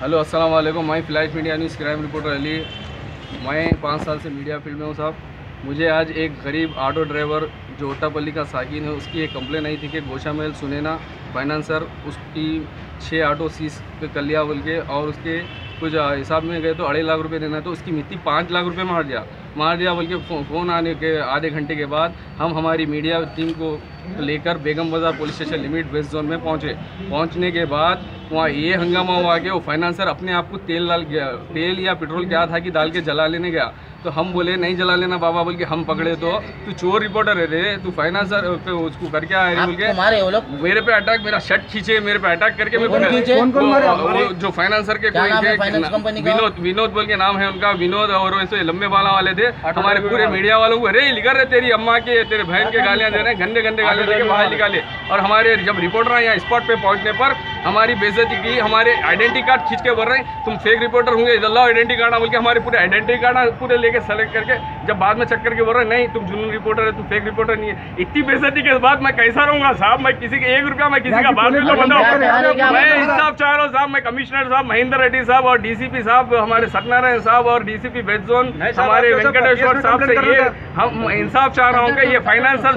Hello अस्सलाम वालेकुम। मैं flash media news crime reporter Ali. मैं 5 साल से मीडिया फील्ड में हूँ साहब। मुझे आज एक गरीब ऑटो ड्राइवर जो ओटापल्ली का साकिन है उसकी एक कंप्लेन आई थी कि गोशा महल सुनैना फाइनेंसर उसकी 6 ऑटो सीज पे कर लिया बोल के, और उसके कुछ हिसाब में गए तो 2.5 लाख रुपए देना, तो उसकी मित्ती 5 लाख रुपए मार दिया बोल के फ़ोन आने के आधे घंटे के बाद हम हमारी मीडिया टीम को लेकर बेगम बाज़ार police station limit west zone में पहुंचने के बाद वहाँ ये हंगामा हुआ कि वो फाइनेंसर अपने आप को तेल या पेट्रोल क्या था कि डाल के जला लेने गया। तो हम बोले नहीं जला लेना बाबा बोल के हम पकड़े, तो तू चोर रिपोर्टर है रे, तू फाइनेंसर पे उसको करके आए बोल के मेरे पे अटैक, मेरा शर्ट खींचे, मेरे पे अटैक करके जो फाइनेंसर के कोई विनोद बोल के नाम है उनका, विनोद, और वैसे लंबे बाला वाले थे। हमारे पूरे मीडिया वालों को अरे लिखा रहे तेरी अम्मा के तेरे बहन के गालियां दे रहे हैं, गंदे गालियां दे के बाहर निकाले। और हमारे जब रिपोर्टर यहाँ स्पॉट पे पहुंचने पर हमारी बेइज्जती की, हमारे आइडेंटिटी कार्ड खींच के बोल रहे हैं तुम फेक रिपोर्टर होंगे, इधर लाओ आइडेंटिटी कार्ड बोल के हमारे पूरे आइडेंटिटी कार्ड पूरे लेके सेलेक्ट करके, जब बाद में चेक करके बोल रहे हैं नहीं तुम जुनून रिपोर्टर है, तुम फेक रिपोर्टर नहीं है। इतनी बेइज्जती के बाद मैं कैसा रहूंगा साहब? मैं किसी के 1 रुपया मैं किसी का बात नहीं बंदा हूँ। मैं इंसाफ चाह रहा हूँ साहब। मैं कमिश्नर साहब महेंद्र रेड्डी साहब और डीसीपी साहब हमारे सत्यनारायण साहब और डीसीपी वेस्ट जोन हमारे वेंकटेश्वर साहब से ये हम इंसाफ चाह रहा हूँ कि ये फाइनेंसर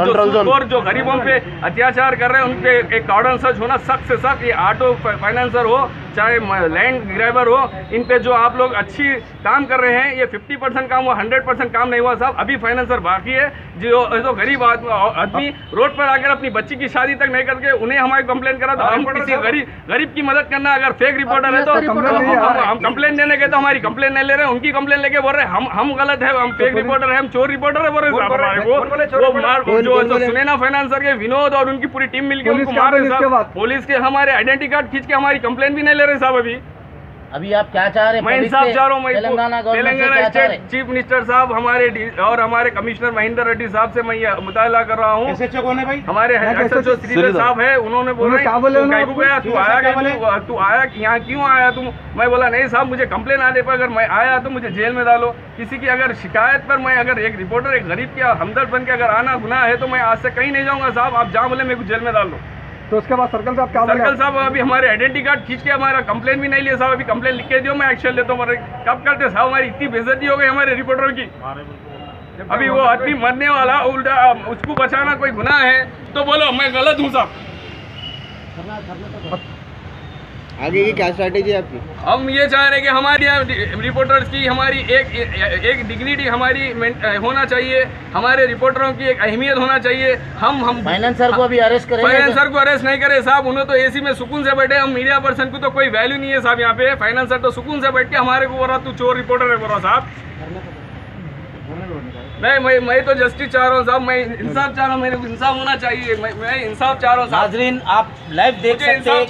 जो गरीबों पे अत्याचार कर रहे हैं उनपे एक कार्डन सर्च होना सख्त से सख्त। ये ऑटो फाइनेंसर हो चाहे लैंड ग्रैबर हो, इन पे जो आप लोग अच्छी काम कर रहे हैं, ये 50% काम हुआ, 100% काम नहीं हुआ साहब। अभी फाइनेंसर बाकी है। जो गरीब आदमी रोड पर आकर अपनी बच्ची की शादी तक नहीं करके उन्हें हमारी कंप्लेन करा, तो हम किसी गरीब की मदद करना। अगर फेक रिपोर्टर है तो हम कंप्लेन देने गए तो हमारी कंप्लेन नहीं ले रहे, उनकी कंप्लेन लेके बोल रहे हैं हम गलत है, हम फेक रिपोर्टर है, हम चोर रिपोर्टर है बोल रहे साहब। जो सुनैना फाइनेंसर के विनोद और उनकी पूरी टीम मिलकर उनको मार रहे साहब। पुलिस के हमारे आइडेंटिटी कार्ड खींच के हमारी कंप्लेन भी नहीं ले रहे साहब। अभी आप क्या चाह रहे हैं? मैं इंसाफ चाह रहा हूँ। तेलंगाना स्टेट चीफ मिनिस्टर साहब और हमारे कमिश्नर महेंद्र रेड्डी साहब से मैं ये मुताला कर रहा हूँ। हमारे SHO श्रीधर साहब है, उन्होंने बोला तू आया यहाँ क्यों आया तुम? मैं बोला नहीं साहब मुझे कंप्लेन आने पर अगर मैं आया तो मुझे जेल में डालो। किसी की अगर शिकायत पर मैं अगर एक रिपोर्टर एक गरीब के हमदर्द बन के अगर आना गुनाह है तो मैं आज से कहीं नहीं जाऊँगा साहब। आप जहाँ बोले मेरे को जेल में डाल दो। तो उसके बाद सर्कल साहब क्या बोले? सर्कल साहब अभी हमारे आइडेंटिटी कार्ड खींच के हमारा कंप्लेन भी नहीं लिया साहब। अभी कंप्लेन लिख के दियो, मैं एक्शन लेता हूँ। कब करते साहब? हमारी इतनी बेइज्जती हो गई हमारे रिपोर्टरों की। अभी वो आदमी मरने वाला, उल्टा उसको बचाना कोई गुनाह है तो बोलो मैं गलत हूँ साहब। आगे की क्या स्ट्रैटेजी है आपकी? हम ये चाह रहे हैं कि हमारी रिपोर्टर्स की हमारी एक डिग्निटी हमारी होना चाहिए, हमारे रिपोर्टरों की एक अहमियत होना चाहिए। हम फाइनेंसर को भी अरेस्ट करें? फाइनेंसर को अरेस्ट नहीं करे साहब, उन्हें तो एसी में सुकून से बैठे। हम मीडिया पर्सन को तो कोई वैल्यू नहीं है साहब यहाँ पे। फाइनेंसर तो सुकून से बैठ के हमारे को बोल रहा तू चोर रिपोर्टर है बोल रहा साहब। नहीं मैं तो जस्टिस चाह रहा हूँ साहब, मैं इंसाफ चाह रहा हूँ, मेरे को इंसाफ होना चाहिए। मैं इंसाफ चाह रहा हूँ। नाज़रीन आप लाइव देख सकते हैं।